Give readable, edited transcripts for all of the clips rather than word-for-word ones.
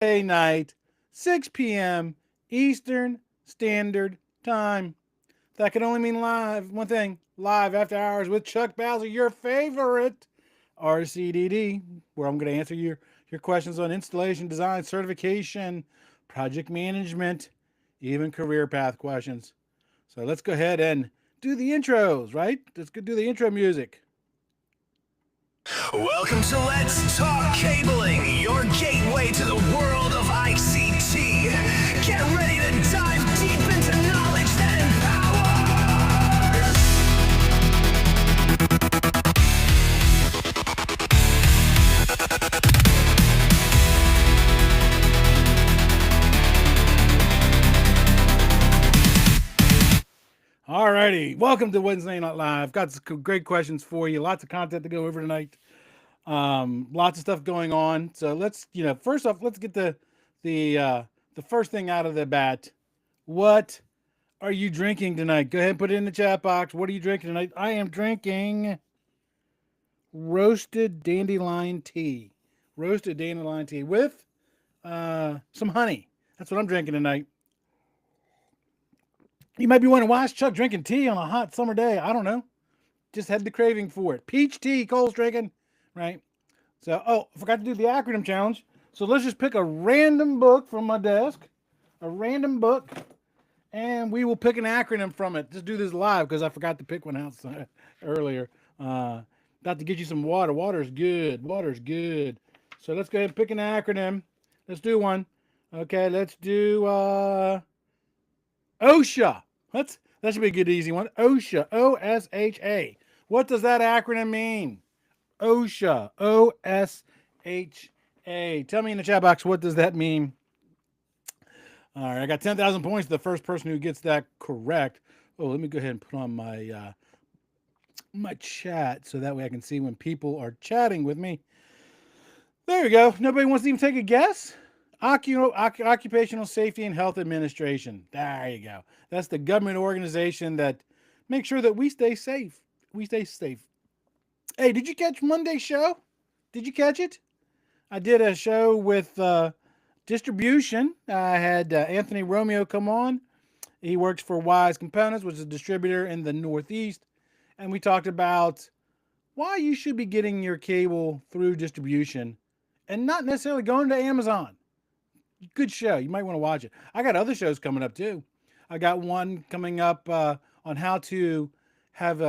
Wednesday night, 6 p.m. Eastern Standard Time. That can only mean live. One thing, live after hours with Chuck Bowser, your favorite RCDD, where I'm going to answer your questions on installation, design, certification, project management, even career path questions. So let's go ahead and do the intros, right? Let's go do the intro music. Welcome to Let's Talk Cabling, your gateway to the world of ICT. Get ready to dive deep into knowledge that Alrighty, welcome to Wednesday Night Live. Got some great questions for you. Lots of content to go over tonight. Lots of stuff going on. So let's, first off, let's get the first thing out of the bat. What are you drinking tonight? Go ahead and put it in the chat box. What are you drinking tonight? I am drinking roasted dandelion tea. Roasted dandelion tea with some honey. That's what I'm drinking tonight. You might be wondering, why is Chuck drinking tea on a hot summer day? I don't know. Just had the craving for it. Peach tea, Cole's drinking, right? So, I forgot to do the acronym challenge. So let's just pick a random book from my desk, a random book, and we will pick an acronym from it. Just do this live because I forgot to pick one out earlier. About to get you some water. Water's good. Water's good. So let's go ahead and pick an acronym. Let's do one. Okay, let's do OSHA. That should be a good easy one. OSHA. OSHA. What does that acronym mean? OSHA. OSHA. Tell me in the chat box, what does that mean? All right, I got 10,000 points to the first person who gets that correct. Oh, let me go ahead and put on my my chat so that way I can see when people are chatting with me. There you go. Nobody wants to even take a guess? Occupational Safety and Health Administration. There you go. That's the government organization that makes sure that we stay safe. We stay safe. Hey, did you catch Monday's show? Did you catch it? I did a show with distribution. I had Anthony Romeo come on. He works for Wise Components, which is a distributor in the Northeast. And we talked about why you should be getting your cable through distribution and not necessarily going to Amazon. Good show. You might want to watch it. I got other shows coming up too. I got one coming up on how to have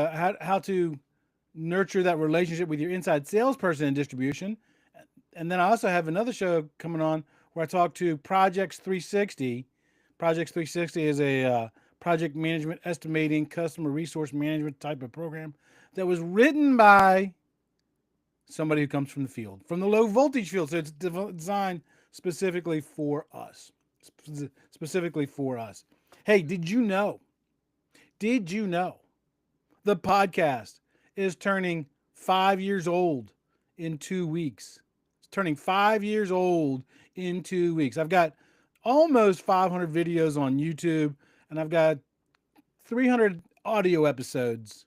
how to nurture that relationship with your inside salesperson in distribution. And then I also have another show coming on where I talk to Projects 360. Projects 360 is a project management, estimating, customer resource management type of program that was written by somebody who comes from the field, from the low voltage field. So it's designed specifically for us. Specifically for us. Hey, did you know? Did you know the podcast is turning 5 years old in 2 weeks? It's turning 5 years old in 2 weeks. I've got almost 500 videos on YouTube, and I've got 300 audio episodes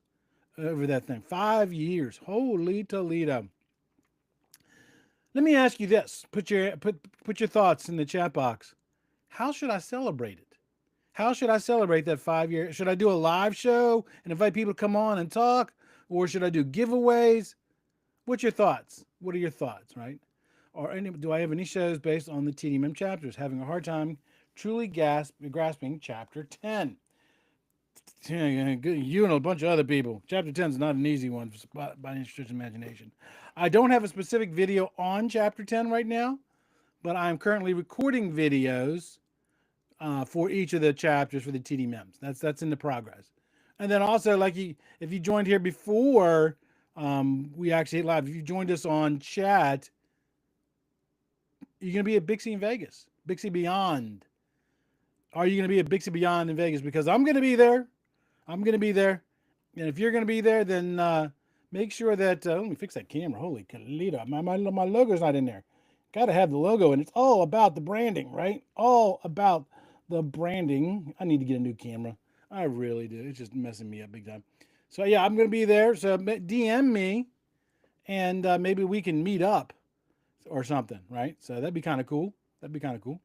over that thing. 5 years. Holy Toledo. Let me ask you this. Put your thoughts in the chat box. How should I celebrate it? How should I celebrate that 5 year? Should I do a live show and invite people to come on and talk? Or should I do giveaways? What's your thoughts? What are your thoughts, right? Or do I have any shows based on the TDMM chapters? Having a hard time truly grasping chapter 10. You and a bunch of other people. Chapter 10 is not an easy one by any stretch of imagination. I don't have a specific video on chapter 10 right now, but I'm currently recording videos for each of the chapters for the TDMMs. That's in the progress. And then also, if you joined here before we actually hit live, if you joined us on chat, you're going to be at BICSI in Vegas. BICSI Beyond. Are you going to be at BICSI Beyond in Vegas? Because I'm going to be there. I'm going to be there. And if you're going to be there, then make sure that, let me fix that camera. Holy Toledo. My logo's not in there. Got to have the logo, and it's all about the branding, right? All about the branding. I need to get a new camera. I really do. It's just messing me up big time. So, yeah, I'm going to be there. So, DM me, and maybe we can meet up or something, right? So, that'd be kind of cool. That'd be kind of cool.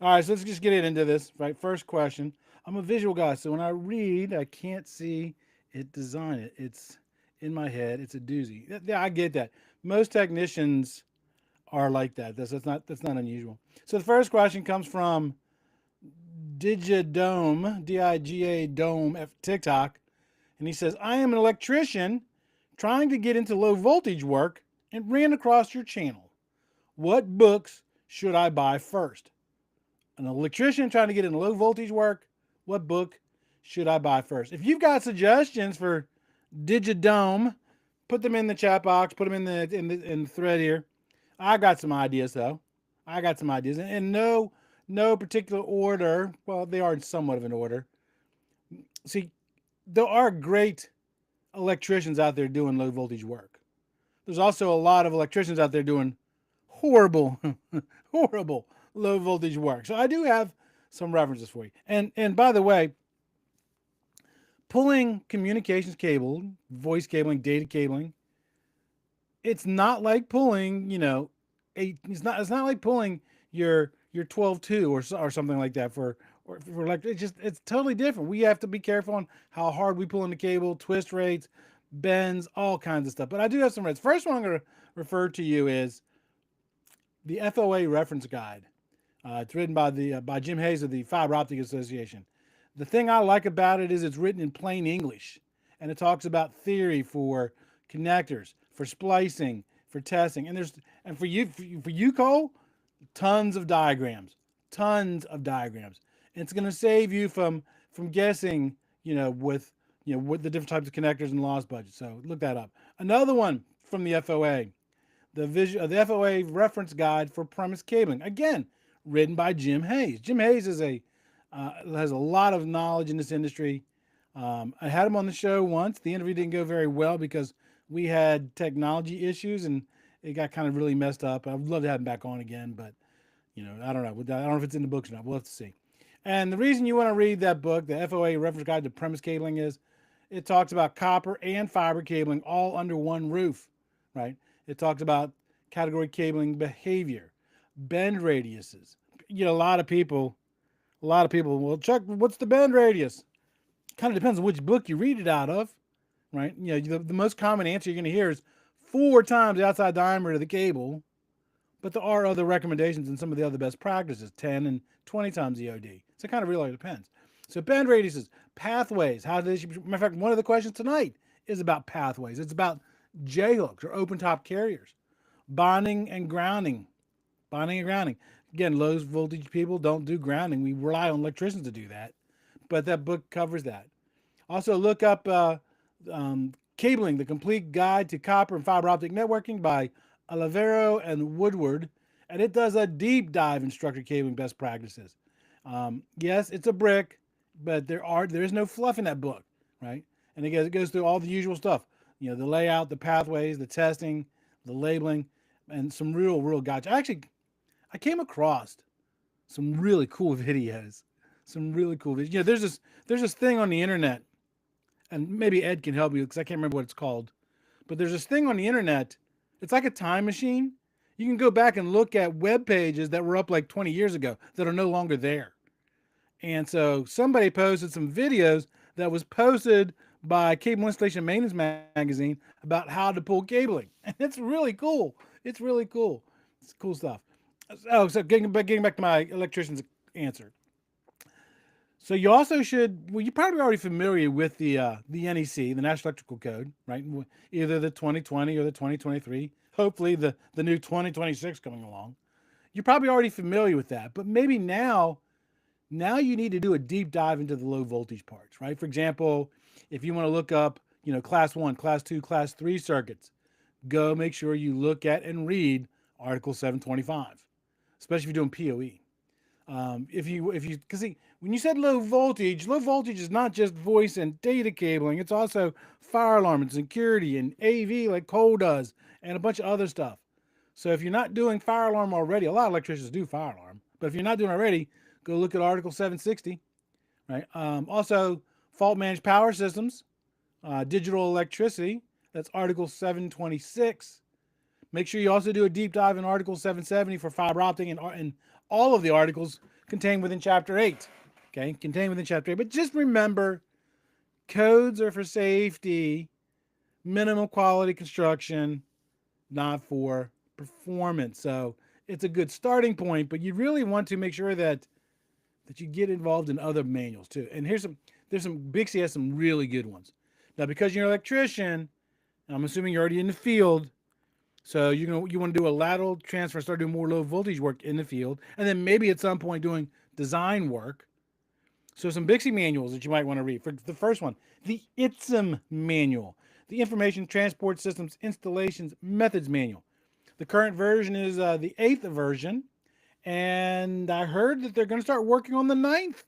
All right, so let's just get into this. Right, first question. I'm a visual guy, so when I read, I can't see it design it. It's in my head. It's a doozy. Yeah, I get that. Most technicians are like that. That's not unusual. So the first question comes from Digidome, Diga Dome F TikTok, and he says, "I am an electrician trying to get into low voltage work and ran across your channel. What books should I buy first?" An electrician trying to get into low voltage work, what book should I buy first? If you've got suggestions for Digidome, put them in the chat box, put them in the thread here. I got some ideas though. I got some ideas, and no particular order. Well, they are in somewhat of an order. See, there are great electricians out there doing low voltage work. There's also a lot of electricians out there doing horrible, horrible low voltage work. So I do have some references for you. And by the way, pulling communications cable, voice cabling, data cabling, it's not like pulling, it's not like pulling your 12-2 or something like that for like it's totally different. We have to be careful on how hard we pull in the cable, twist rates, bends, all kinds of stuff. But I do have some rates. First one I'm going to refer to you is the FOA reference guide. It's written by Jim Hayes of the Fiber Optic Association. The thing I like about it is it's written in plain English, and it talks about theory for connectors, for splicing, for testing, and for you, Cole, tons of diagrams. And it's going to save you from guessing, with the different types of connectors and loss budgets. So look that up. Another one from the FOA, the FOA reference guide for premise cabling. Again, written by Jim Hayes. Jim Hayes has a lot of knowledge in this industry. I had him on the show once. The interview didn't go very well because we had technology issues and it got kind of really messed up. I would love to have him back on again, but I don't know. I don't know if it's in the books or not. We'll have to see. And the reason you want to read that book, the FOA reference guide to premise cabling, is it talks about copper and fiber cabling all under one roof, right? It talks about category cabling behavior, bend radiuses. A lot of people, well, Chuck, what's the bend radius? Kind of depends on which book you read it out of, right? The most common answer you're going to hear is 4 times the outside diameter of the cable, but there are other recommendations and some of the other best practices, 10 and 20 times the OD. So it kind of really depends. So bend radiuses, pathways. Matter of fact, one of the questions tonight is about pathways. It's about J-hooks or open top carriers, bonding and grounding. Again, low voltage people don't do grounding. We rely on electricians to do that. But that book covers that. Also, look up Cabling, the Complete Guide to Copper and Fiber Optic Networking by Olivero and Woodward. And it does a deep dive in structured cabling best practices. Yes, it's a brick, but there is no fluff in that book, right? And it goes through all the usual stuff. The layout, the pathways, the testing, the labeling, and some real guides. I came across some really cool videos. There's this thing on the internet, and maybe Ed can help you because I can't remember what it's called. But there's this thing on the internet. It's like a time machine. You can go back and look at web pages that were up like 20 years ago that are no longer there. And so somebody posted some videos that was posted by Cable Installation Maintenance Magazine about how to pull cabling. And it's really cool. It's cool stuff. Oh, so getting back to my electrician's answer. So you also you're probably already familiar with the NEC, the National Electrical Code, right? Either the 2020 or the 2023. Hopefully the new 2026 coming along. You're probably already familiar with that, but maybe now you need to do a deep dive into the low voltage parts, right? For example, if you want to look up, class 1, class 2, class 3 circuits, go make sure you look at and read Article 725, especially if you're doing POE. Because when you said low voltage is not just voice and data cabling. It's also fire alarm and security and AV like Cole does and a bunch of other stuff. So if you're not doing fire alarm already, a lot of electricians do fire alarm, but if you're not doing it already, go look at Article 760, right? Also, fault managed power systems, digital electricity, that's Article 726. Make sure you also do a deep dive in Article 770 for fiber optic and all of the articles contained within Chapter 8. Okay, contained within Chapter 8. But just remember, codes are for safety, minimum quality construction, not for performance. So it's a good starting point, but you really want to make sure that you get involved in other manuals too. And there's some BICSI has some really good ones. Now, because you're an electrician, I'm assuming you're already in the field, so you want to do a lateral transfer, start doing more low voltage work in the field, and then maybe at some point doing design work. So some BICSI manuals that you might want to read. For the first one, the ITSIM manual, the Information Transport Systems Installations Methods manual. The current version is the 8th version, and I heard that they're going to start working on the ninth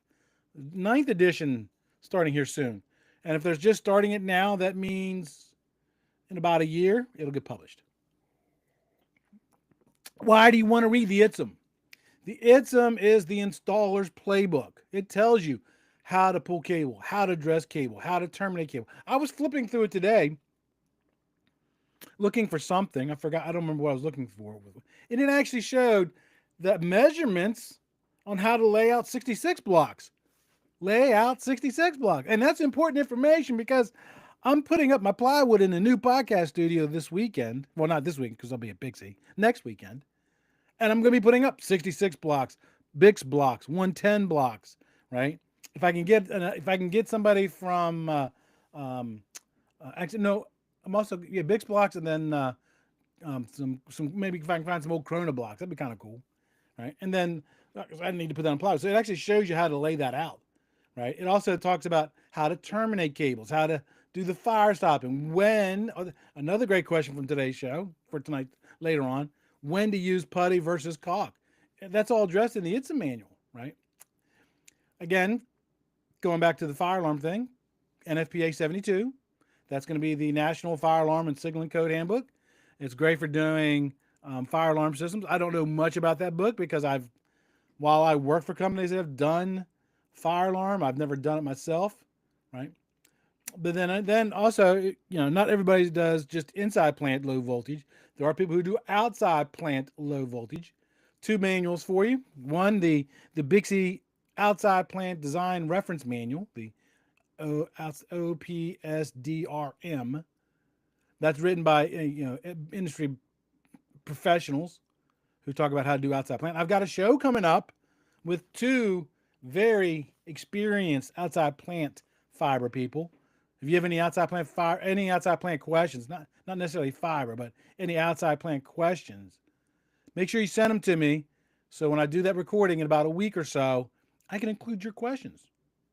edition starting here soon. And if they're just starting it now, that means in about a year, it'll get published. Why do you want to read the ITSIM? The ITSIM is the installer's playbook. It tells you how to pull cable, how to dress cable, how to terminate cable. I was flipping through it today, looking for something. I forgot. I don't remember what I was looking for. And it actually showed the measurements on how to lay out 66 blocks. Lay out 66 blocks. And that's important information because I'm putting up my plywood in a new podcast studio this weekend. Well, not this weekend because I'll be at BICSI. Next weekend. And I'm going to be putting up 66 blocks, BICS blocks, 110 blocks, right? If I can get somebody from, actually, no, I'm also, BICS blocks and then some maybe if I can find some old Corona blocks, that'd be kind of cool, right? And then I need to put that on plywood. So it actually shows you how to lay that out, right? It also talks about how to terminate cables, how to do the fire stopping, when, another great question from today's show, for tonight, later on, when to use putty versus caulk. That's all addressed in the ITSIM manual, right? Again, going back to the fire alarm thing, NFPA 72, that's going to be the National Fire Alarm and Signaling Code Handbook. It's great for doing fire alarm systems. I don't know much about that book because while I work for companies that have done fire alarm, I've never done it myself, right? But then also, not everybody does just inside plant low voltage. There are people who do outside plant low voltage. Two manuals for you. One, the BICSI Outside Plant Design Reference Manual, the OPSDRM. That's written by industry professionals who talk about how to do outside plant. I've got a show coming up with two very experienced outside plant fiber people. If you have any outside plant questions, not necessarily fiber, but any outside plant questions, make sure you send them to me. So when I do that recording in about a week or so, I can include your questions.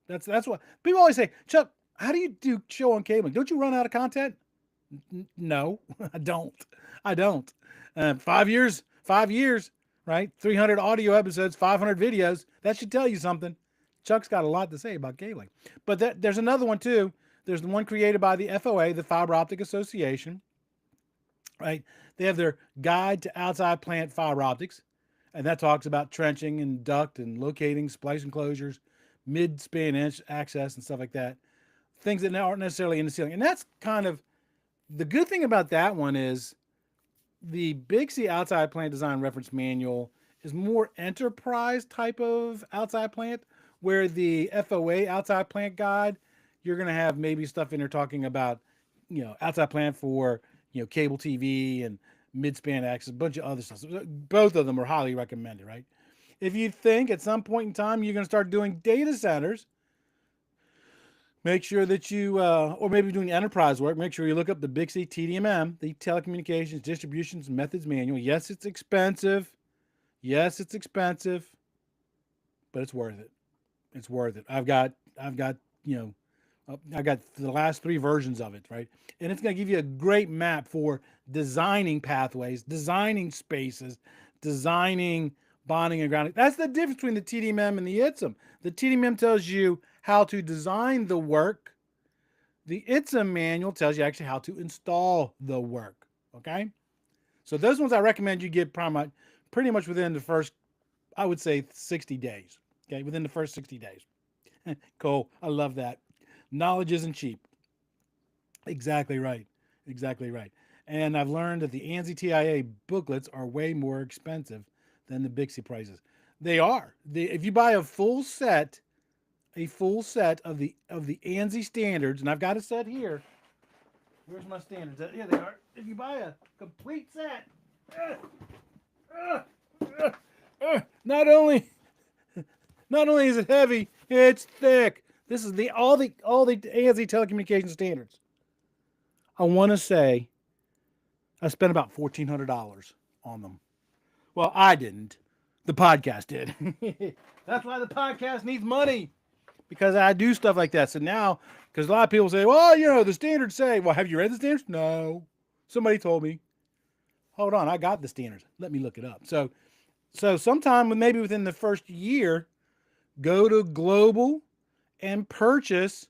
That's what people always say. Chuck, how do you do show on cabling? Don't you run out of content? No, I don't. 5 years, right? 300 audio episodes, 500 videos. That should tell you something. Chuck's got a lot to say about cabling. But there's another one too. There's the one created by the FOA, the Fiber Optic Association, right? They have their Guide to Outside Plant Fiber Optics, and that talks about trenching and duct and locating splice enclosures, mid-span access and stuff like that. Things that aren't necessarily in the ceiling. And that's kind of the good thing about that one is the BICSI Outside Plant Design Reference Manual is more enterprise type of outside plant, where the FOA Outside Plant Guide, you're going to have maybe stuff in there talking about, outside plant for, cable TV and mid-span access, a bunch of other stuff. So both of them are highly recommended, right? If you think at some point in time you're going to start doing data centers, make sure that you, or maybe doing enterprise work, make sure you look up the BICSI TDMM, the Telecommunications Distributions Methods Manual. Yes, it's expensive. But it's worth it. It's worth it. I've got the last 3 versions of it, right? And it's going to give you a great map for designing pathways, designing spaces, designing bonding and grounding. That's the difference between the TDMM and the ITSIM. The TDMM tells you how to design the work. The ITSIM manual tells you actually how to install the work, okay? So those ones I recommend you get pretty much within the first, I would say 60 days, okay? Within the first 60 days. Cool. I love that. Knowledge isn't cheap. Exactly right. And I've learned that the ANSI TIA booklets are way more expensive than the BICSI prices. They are. If you buy a full set of the ANSI standards, and I've got a set here. Where's my standards? Here they are. If you buy a complete set, not only is it heavy, it's thick. This is all the ANSI telecommunication standards. I want to say I spent about $1,400 on them. Well, I didn't. The podcast did. That's why the podcast needs money, because I do stuff like that. So now, because a lot of people say, well, the standards say, well, have you read the standards? No. Somebody told me. Hold on, I got the standards. Let me look it up. So sometime maybe within the first year, go to Global and purchase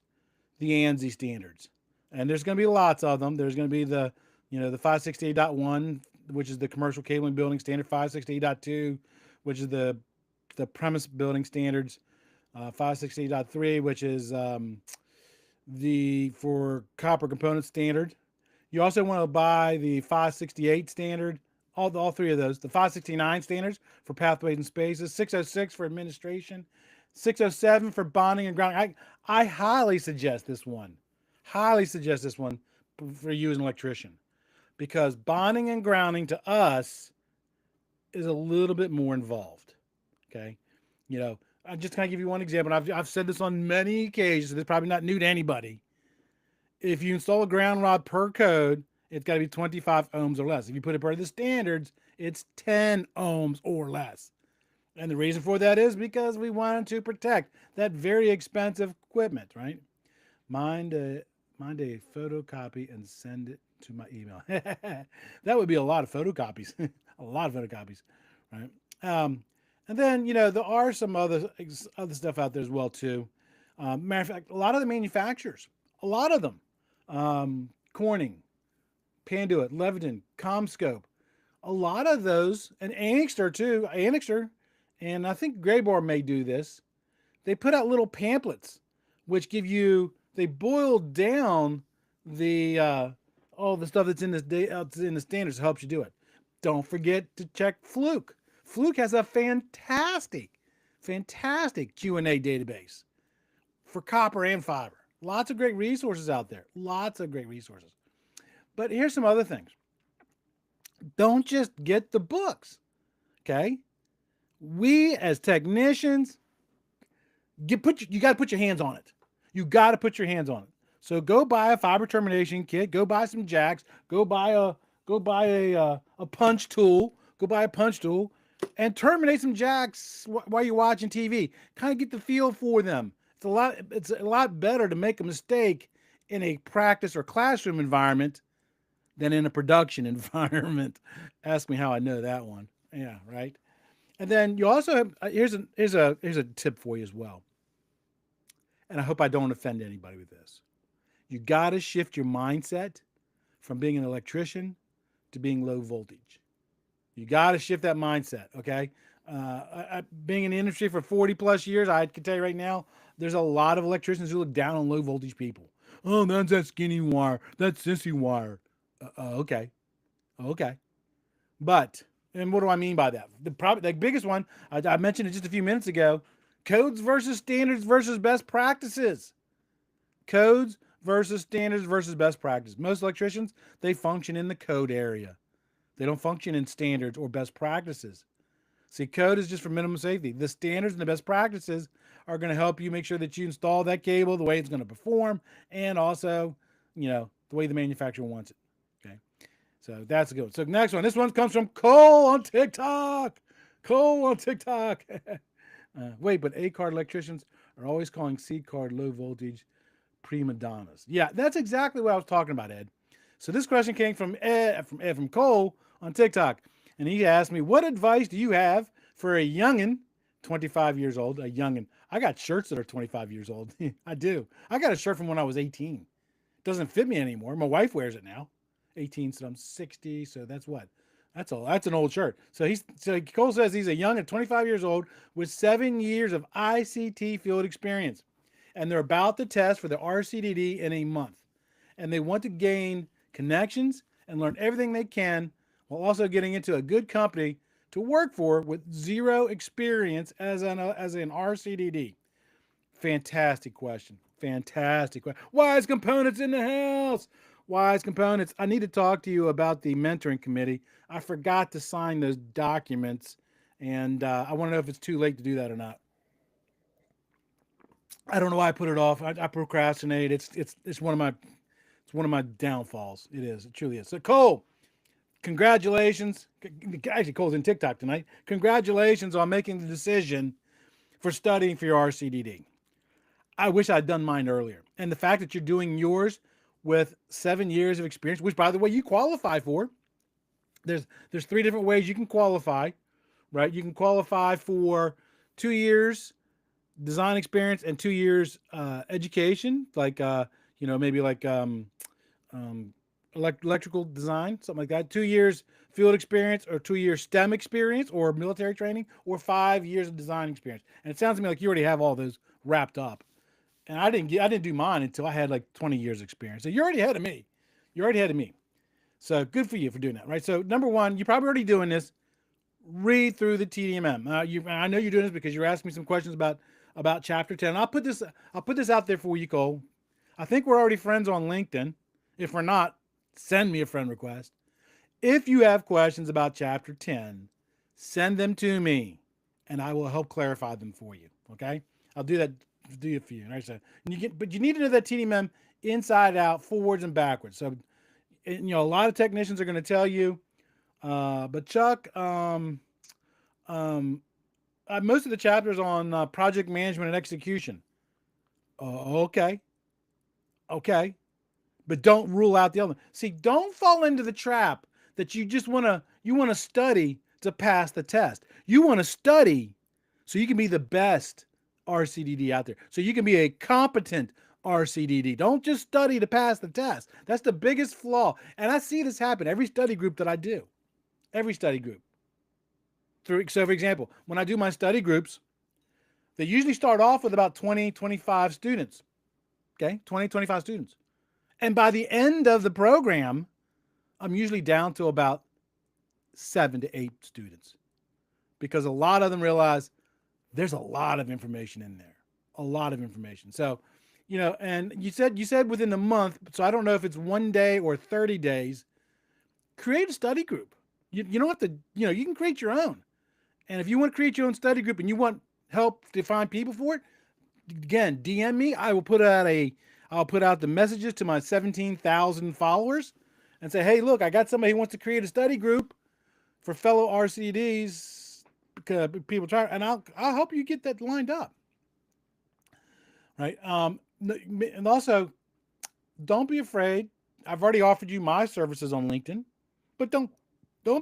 the ANSI standards. And there's going to be lots of them. There's going to be the 568.1, which is the commercial cabling building standard, 568.2, which is the premise building standards, 568.3, which is the for copper component standard. You also want to buy the 568 standard, all three of those, the 569 standards for pathways and spaces, 606 for administration, 607 for bonding and grounding. I highly suggest this one. For you as an electrician, because bonding and grounding to us is a little bit more involved. Okay. I'm just going to give you one example. I've said this on many occasions, so it's probably not new to anybody. If you install a ground rod per code, it's got to be 25 ohms or less. If you put it per the standards, it's 10 ohms or less. And the reason for that is because we wanted to protect that very expensive equipment, right? Mind a photocopy and send it to my email. That would be a lot of photocopies. A lot of photocopies, right? And then, there are some other stuff out there as well, too. Matter of fact, a lot of the manufacturers, a lot of them, Corning, Panduit, Leviton, CommScope, a lot of those, and Annixter too, and I think Graybar may do this. They put out little pamphlets, which they boil down all the stuff that's in the standards that helps you do it. Don't forget to check Fluke. Fluke has a fantastic Q&A database for copper and fiber. Lots of great resources out there. But here's some other things. Don't just get the books, okay? We as technicians, you got to put your hands on it. You got to put your hands on it. So go buy a fiber termination kit. Go buy some jacks. Go buy a punch tool. And terminate some jacks while you're watching TV. Kind of get the feel for them. It's a lot better to make a mistake in a practice or classroom environment than in a production environment. Ask me how I know that one. Yeah, right. And then you also have here's a tip for you as well. And I hope I don't offend anybody with this. You got to shift your mindset from being an electrician to being low voltage. You got to shift that mindset, okay? Being in the industry for 40 plus years, I can tell you right now, there's a lot of electricians who look down on low voltage people. Oh, that's that skinny wire. That's sissy wire. Okay. But, and what do I mean by that? The biggest one, I mentioned it just a few minutes ago, codes versus standards versus best practices. Codes versus standards versus best practice. Most electricians, they function in the code area. They don't function in standards or best practices. See, code is just for minimum safety. The standards and the best practices are going to help you make sure that you install that cable the way it's going to perform, and also, the way the manufacturer wants it. Okay, so that's a good one. So next one. This one comes from Cole on TikTok. Wait, but A-card electricians are always calling C-card low voltage prima donnas. Yeah, that's exactly what I was talking about, Ed. So this question came from from Cole on TikTok. And he asked me, what advice do you have for a youngin', 25 years old, a youngin'? I got shirts that are 25 years old. I do. I got a shirt from when I was 18. Doesn't fit me anymore. My wife wears it now. 18, so I'm 60. So that's what? That's an old shirt. So Cole says he's a young at 25 years old with 7 years of ICT field experience. And they're about to test for the RCDD in a month. And they want to gain connections and learn everything they can while also getting into a good company to work for with zero experience as an RCDD? Fantastic question. Fantastic question. Wise components in the house. Wise components. I need to talk to you about the mentoring committee. I forgot to sign those documents, and I want to know if it's too late to do that or not. I don't know why I put it off. I procrastinate. It's one of my downfalls. It is. It truly is. So Cole, congratulations. Actually, Cole's in TikTok tonight. Congratulations on making the decision for studying for your RCDD. I wish I'd done mine earlier. And the fact that you're doing yours with 7 years of experience, which by the way you qualify for. There's three different ways you can qualify, right? You can qualify for 2 years design experience and 2 years education, like maybe like electrical design, something like that. 2 years field experience, or 2 years STEM experience, or military training, or 5 years of design experience. And it sounds to me like you already have all those wrapped up. And I didn't do mine until I had like 20 years experience. So you're already ahead of me. You're already ahead of me. So good for you for doing that, right? So number one, you're probably already doing this. Read through the TDMM. I know you're doing this because you're asking me some questions about chapter 10. I'll put this out there for you, Cole. I think we're already friends on LinkedIn. If we're not, send me a friend request. If you have questions about chapter 10, send them to me and I will help clarify them for you. Okay? I'll do that. Do it for you. Right? So but you need to know that TDMM inside out, forwards and backwards. So, a lot of technicians are going to tell you, but Chuck, most of the chapters on project management and execution. Okay, okay, but don't rule out the other. See, don't fall into the trap that you want to study to pass the test. You want to study so you can be the best RCDD out there. So you can be a competent RCDD. Don't just study to pass the test. That's the biggest flaw. And I see this happen every study group that I do. Every study group. So for example, when I do my study groups, they usually start off with about 20, 25 students. Okay? 20, 25 students. And by the end of the program, I'm usually down to about 7 to 8 students, because a lot of them realize there's a lot of information in there, a lot of information. So, and you said within a month. So I don't know if it's 1 day or 30 days. Create a study group. You don't have to. You can create your own. And if you want to create your own study group and you want help to find people for it, again, DM me. I'll put out the messages to my 17,000 followers and say, hey, look, I got somebody who wants to create a study group for fellow RCDs, because people try, and I'll help you get that lined up. Right. And also, don't be afraid. I've already offered you my services on LinkedIn, but don't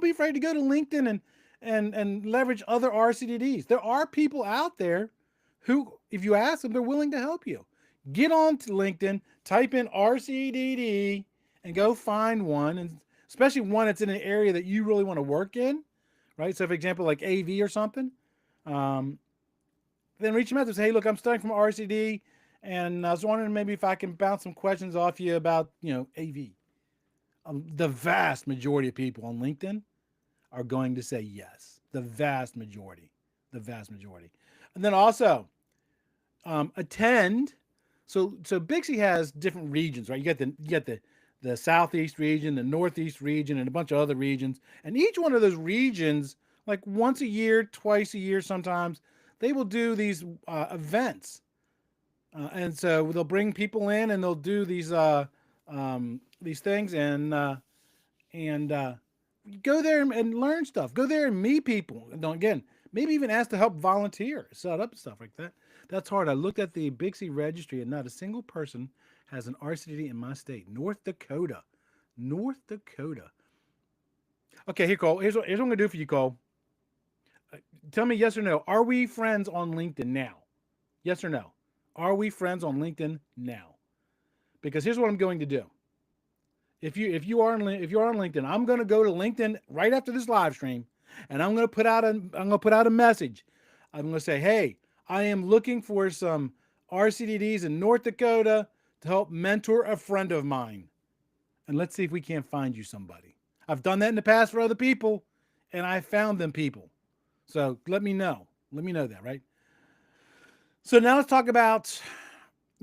be afraid to go to LinkedIn and leverage other RCDDs. There are people out there who, if you ask them, they're willing to help you. Get on to LinkedIn, type in RCDD, and go find one, and especially one that's in an area that you really want to work in, right? So, for example, like AV or something, then reach them out and say, hey, look, I'm studying from RCD, and I was wondering maybe if I can bounce some questions off you about, AV. The vast majority of people on LinkedIn are going to say yes. The vast majority. And then also, attend. So BICSI has different regions, right? You get the Southeast region, the Northeast region, and a bunch of other regions. And each one of those regions, like once a year, twice a year sometimes, they will do these events. And so they'll bring people in and they'll do these things, and go there and learn stuff. Go there and meet people. And again, maybe even ask to help volunteer, set up stuff like that. That's hard. I looked at the BICSI registry and not a single person has an RCDD in my state, North Dakota. Okay, here, Cole. Here's what I'm going to do for you, Cole. Tell me yes or no. Are we friends on LinkedIn now? Yes or no? Are we friends on LinkedIn now? Because here's what I'm going to do. If you are on LinkedIn, I'm going to go to LinkedIn right after this live stream, and I'm going to put out a message. I'm going to say, hey, I am looking for some RCDDs in North Dakota to help mentor a friend of mine. and let's see if we can't find you somebody. I've done that in the past for other people, and I found them people. So let me know. Let me know that, right? So now let's talk about,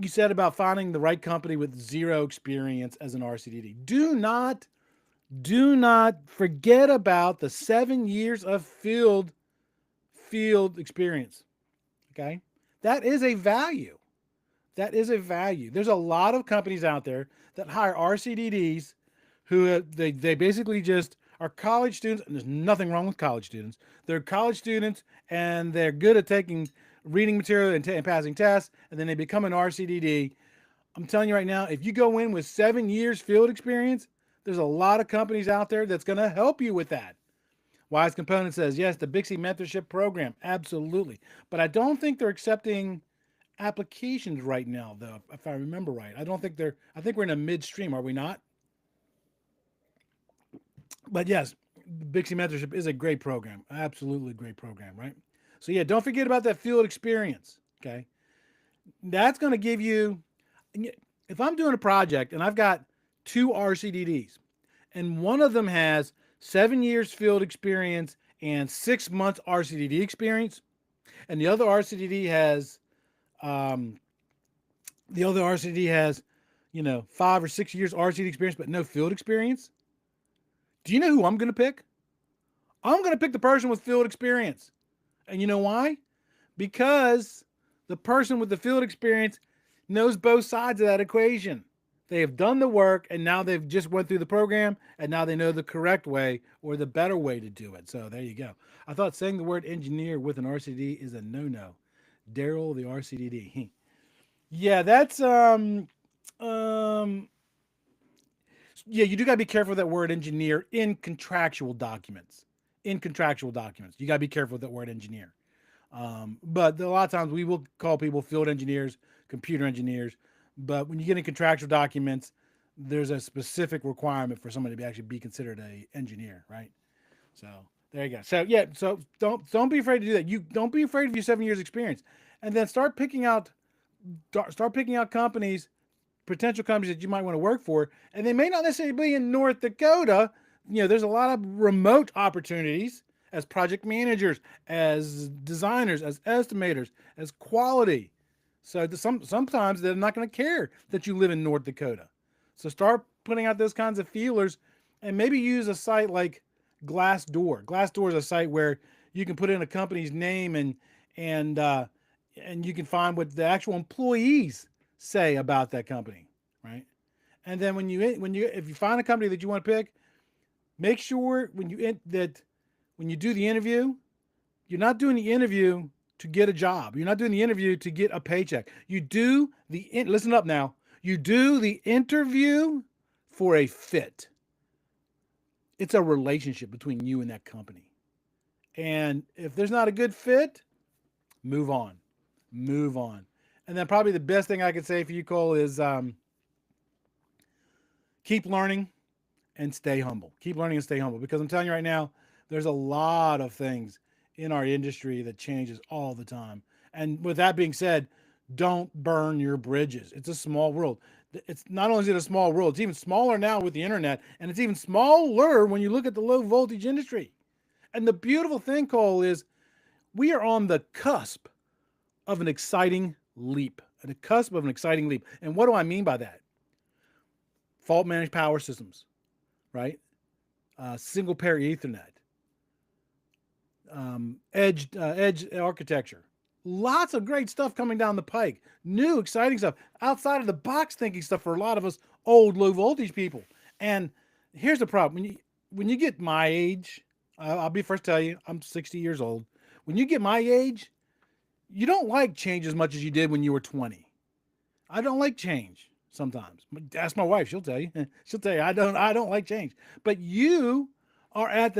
you said about finding the right company with zero experience as an RCDD. Do not forget about the 7 years of field experience. Okay? That is a value. That is a value. There's a lot of companies out there that hire RCDDs who they basically just are college students, and there's nothing wrong with college students. They're college students and they're good at taking reading material and passing tests, and then they become an RCDD. I'm telling you right now, if you go in with 7 years field experience, there's a lot of companies out there that's going to help you with that. Wise Component says, yes, the BICSI mentorship program, absolutely. But I don't think they're accepting applications right now, though, if I remember right. I think we're in a midstream, are we not? But yes, BICSI mentorship is a great program. Absolutely great program, right? So yeah, don't forget about that field experience. Okay. That's going to give you, if I'm doing a project and I've got 2 RCDDs and one of them has 7 years field experience and 6 months RCDD experience, and the other RCDD has, um, 5 or 6 years RCDD experience, but no field experience. Do you know who I'm going to pick? I'm going to pick the person with field experience. And you know why? Because the person with the field experience knows both sides of that equation. They have done the work, and now they've just went through the program, and now they know the correct way or the better way to do it. So there you go. I thought saying the word engineer with an RCD is a no-no. Daryl, the RCDD. Yeah, that's yeah, you do got to be careful with that word engineer in contractual documents. In contractual documents, you got to be careful with that word engineer. But a lot of times we will call people field engineers, computer engineers. But when you get in contractual documents, there's a specific requirement for somebody to actually be considered a engineer, right? So there you go. So yeah, so don't be afraid to do that. You don't be afraid of your 7 years experience, and then start picking out companies, potential companies that you might want to work for, and they may not necessarily be in North Dakota. There's a lot of remote opportunities as project managers, as designers, as estimators, as quality. So sometimes they're not going to care that you live in North Dakota. So start putting out those kinds of feelers, and maybe use a site like Glassdoor. Glassdoor is a site where you can put in a company's name and you can find what the actual employees say about that company, right? And then if you find a company that you want to pick, make sure when you do the interview, you're not doing the interview to get a job. You're not doing the interview to get a paycheck. Listen up now. You do the interview for a fit. It's a relationship between you and that company. And if there's not a good fit, move on. Move on. And then probably the best thing I could say for you, Cole, is keep learning and stay humble. Keep learning and stay humble, because I'm telling you right now, there's a lot of things in our industry that changes all the time. And with that being said, don't burn your bridges. It's a small world. It's not only is it a small world, it's even smaller now with the internet, and it's even smaller when you look at the low voltage industry. And the beautiful thing, Cole, is we are on the cusp of an exciting leap. At the cusp of an exciting leap. And what do I mean by that? Fault managed power systems, right? Single pair Ethernet, edge architecture. Lots of great stuff coming down the pike. New, exciting stuff. Outside of the box thinking stuff for a lot of us old, low voltage people. And here's the problem. When you get my age, I'll be first to tell you, I'm 60 years old. When you get my age, you don't like change as much as you did when you were 20. I don't like change sometimes. Ask my wife, she'll tell you. She'll tell you I don't like change. But you are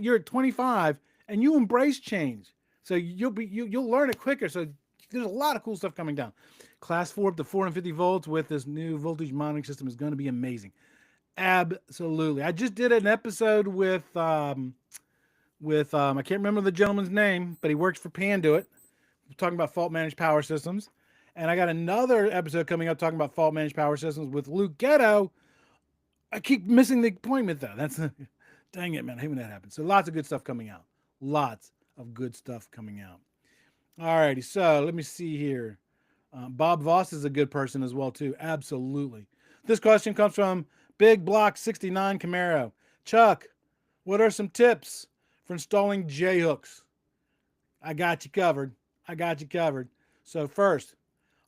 you're at 25 and you embrace change. So you'll learn it quicker. So there's a lot of cool stuff coming down. Class 4 up to 450 volts with this new voltage monitoring system is going to be amazing. Absolutely. I just did an episode with I can't remember the gentleman's name, but he works for Panduit. We're talking about fault managed power systems. And I got another episode coming up talking about fault managed power systems with Luke Ghetto I keep missing the appointment though. That's dang it, man. I hate when that happens. So lots of good stuff coming out. Lots of good stuff coming out. All righty. So let me see here. Bob Voss is a good person as well too. Absolutely. This question comes from Big Block 69 Camaro. Chuck, what are some tips for installing J hooks? I got you covered. I got you covered. So first,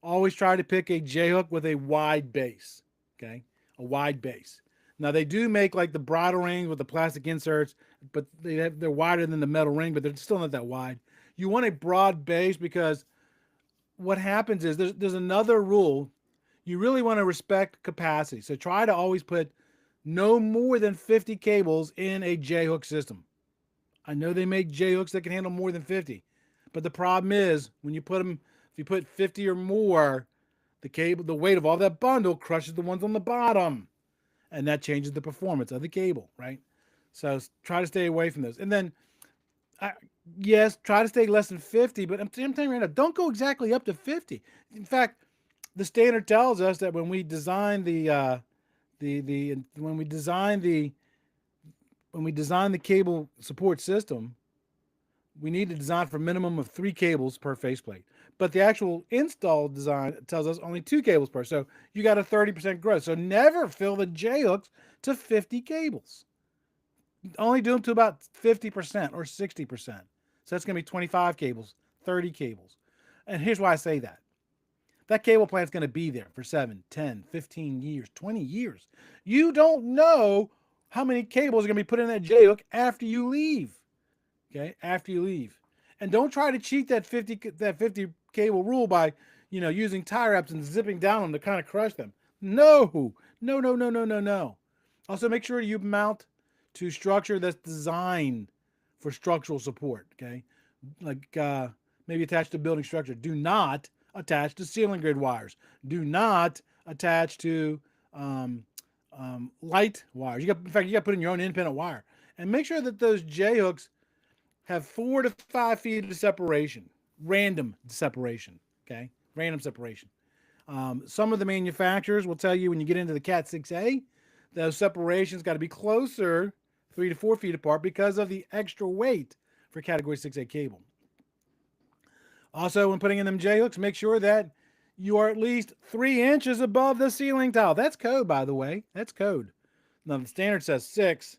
always try to pick a J hook with a wide base. Okay, a wide base. Now they do make like the bridle rings with the plastic inserts, but they're wider than the metal ring, but they're still not that wide. You want a broad base because what happens is there's another rule. You really want to respect capacity. So try to always put no more than 50 cables in a J hook system. I know they make J hooks that can handle more than 50, but the problem is when you put them, if you put 50 or more, the weight of all that bundle crushes the ones on the bottom, and that changes the performance of the cable, right? So try to stay away from those. And then, I, yes, try to stay less than 50, but I'm telling you right now, don't go exactly up to 50. In fact, the standard tells us that when we design when we design the cable support system, we need to design for a minimum of 3 cables per faceplate. But the actual install design tells us only 2 cables per. So you got a 30% growth. So never fill the J hooks to 50 cables. Only do them to about 50% or 60%. So that's going to be 25 cables, 30 cables. And here's why I say that. That cable plant's going to be there for 7, 10, 15 years, 20 years. You don't know how many cables are going to be put in that J hook after you leave. Okay, after you leave. And don't try to cheat that 50 cable rule by, using tie wraps and zipping down them to kind of crush them. No. No, no, no, no, no, no. Also make sure you mount to structure that's designed for structural support, okay? Like maybe attached to building structure. Do not attach to ceiling grid wires. Do not attach to light wires. In fact, you got to put in your own independent wire. And make sure that those J hooks have 4 to 5 feet of separation, random separation, okay? Random separation. Some of the manufacturers will tell you when you get into the Cat 6A, those separations got to be closer, 3 to 4 feet apart, because of the extra weight for Category 6A cable. Also, when putting in them J hooks, make sure that you are at least 3 inches above the ceiling tile. That's code, by the way. That's code. Now, the standard says 6.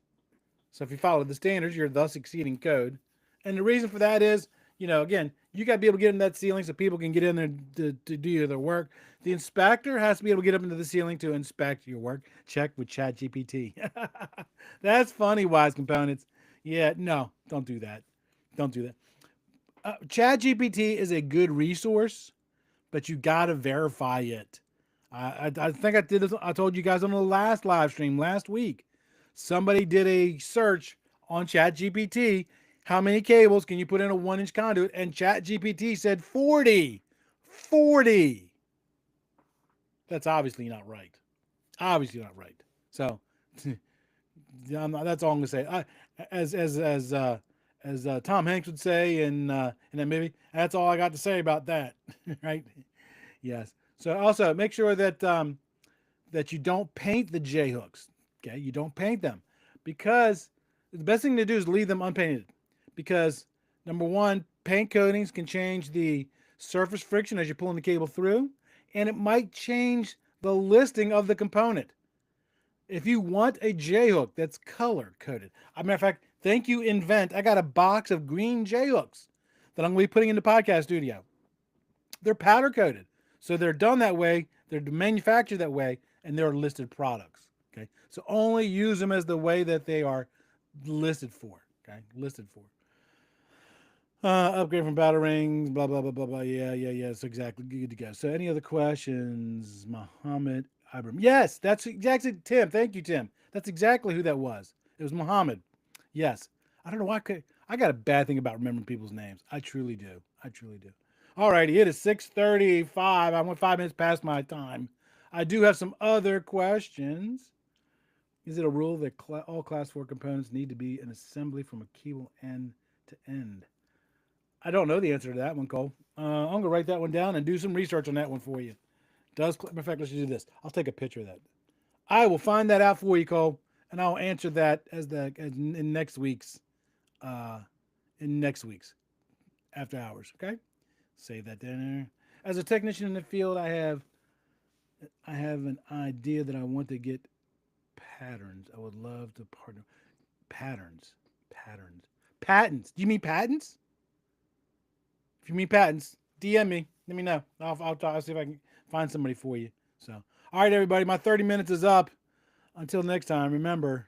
So if you follow the standards, you're thus exceeding code. And the reason for that is, again, you got to be able to get in that ceiling so people can get in there to do their work. The inspector has to be able to get up into the ceiling to inspect your work. Check with ChatGPT. That's funny, Wise Components. Yeah, no, don't do that. Don't do that. ChatGPT is a good resource, but you got to verify it. I think I did this. I told you guys on the last live stream last week. Somebody did a search on ChatGPT. How many cables can you put in a 1-inch conduit? And ChatGPT said 40. 40. That's obviously not right. Obviously not right. So that's all I'm gonna say. As Tom Hanks would say in that movie, that's all I got to say about that. Right? Yes. So also make sure that that you don't paint the J hooks. Okay, you don't paint them because the best thing to do is leave them unpainted. Because number one, paint coatings can change the surface friction as you're pulling the cable through, and it might change the listing of the component. If you want a J hook that's color coded, as a matter of fact, thank you, Invent. I got a box of green J hooks that I'm going to be putting in the podcast studio. They're powder coated, so they're done that way. They're manufactured that way, and they're listed products. Okay, so only use them as the way that they are listed for. Okay, listed for. Upgrade from battle rings, blah, blah, blah, blah, blah. Yeah. It's exactly good to go. So any other questions? Muhammad Ibram. Yes, that's exactly Tim. Thank you, Tim. That's exactly who that was. It was Muhammad. Yes. I don't know why I got a bad thing about remembering people's names. I truly do. I truly do. All righty. It is 6:35. I went 5 minutes past my time. I do have some other questions. Is it a rule that all class 4 components need to be an assembly from a cable end to end? I don't know the answer to that one, Cole. I'm going to write that one down and do some research on that one for you. In fact, let's do this. I'll take a picture of that. I will find that out for you, Cole, and I'll answer that as in next week's uh in next week's after hours. Okay, save that there. As a technician in the field, I have an idea that I want to get patterns. I would love to partner patents. Do you mean patents? If you mean patents, DM me. Let me know. I'll see if I can find somebody for you. So, all right, everybody, my 30 minutes is up. Until next time, remember,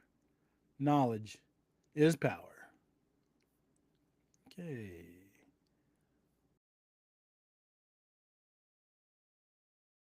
knowledge is power. Okay.